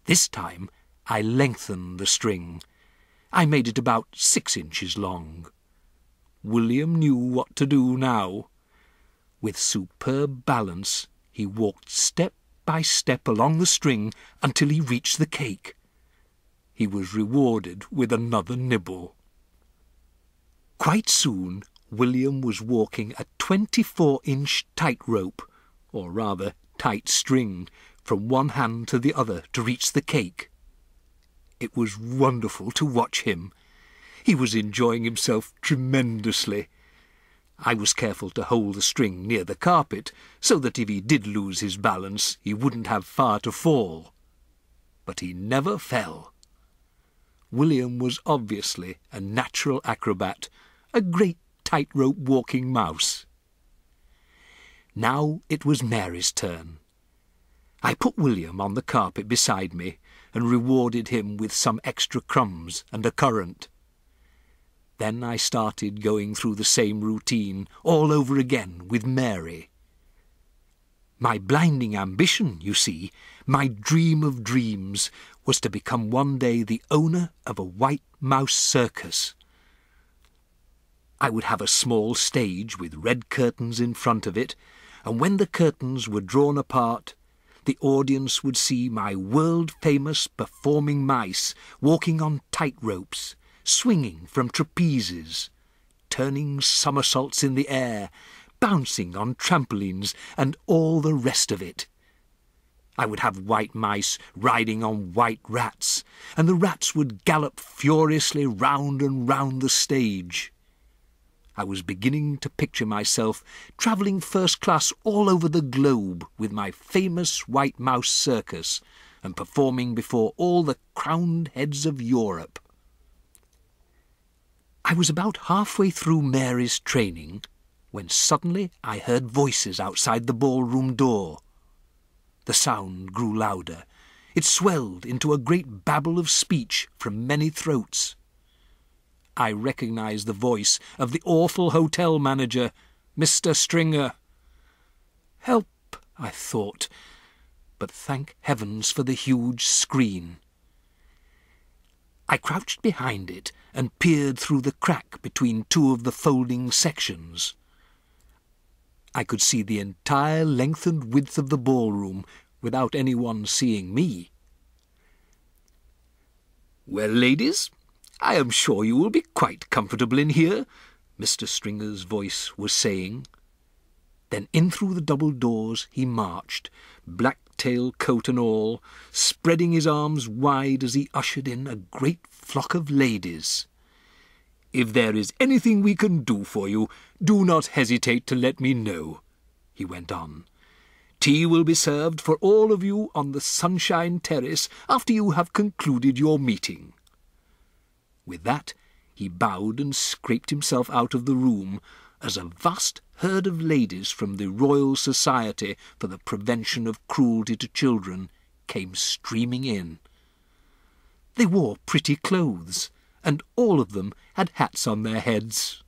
This time I lengthened the string. I made it about 6 inches long. William knew what to do now. With superb balance, he walked step by step along the string until he reached the cake. He was rewarded with another nibble. Quite soon, William was walking a 24-inch tightrope, or rather tight string, from one hand to the other to reach the cake. It was wonderful to watch him. He was enjoying himself tremendously. I was careful to hold the string near the carpet, so that if he did lose his balance, he wouldn't have far to fall. But he never fell. William was obviously a natural acrobat, a great tightrope walking mouse. Now it was Mary's turn. I put William on the carpet beside me and rewarded him with some extra crumbs and a currant. Then I started going through the same routine all over again with Mary. My blinding ambition, you see, my dream of dreams, was to become one day the owner of a white mouse circus. I would have a small stage with red curtains in front of it, and when the curtains were drawn apart, the audience would see my world-famous performing mice walking on tight ropes, swinging from trapezes, turning somersaults in the air, bouncing on trampolines, and all the rest of it. I would have white mice riding on white rats, and the rats would gallop furiously round and round the stage. I was beginning to picture myself travelling first class all over the globe with my famous white mouse circus and performing before all the crowned heads of Europe. I was about halfway through Mary's training when suddenly I heard voices outside the ballroom door. The sound grew louder. It swelled into a great babble of speech from many throats. I recognized the voice of the awful hotel manager, Mr. Stringer. Help, I thought, but thank heavens for the huge screen. I crouched behind it and peered through the crack between two of the folding sections. I could see the entire length and width of the ballroom without anyone seeing me. "Well, ladies, I am sure you will be quite comfortable in here," Mr. Stringer's voice was saying. Then in through the double doors he marched, black tail coat and all, spreading his arms wide as he ushered in a great flock of ladies. "If there is anything we can do for you, do not hesitate to let me know," he went on. "Tea will be served for all of you on the Sunshine Terrace after you have concluded your meeting." With that, he bowed and scraped himself out of the room as a vast herd of ladies from the Royal Society for the Prevention of Cruelty to Children came streaming in. They wore pretty clothes, and all of them had hats on their heads.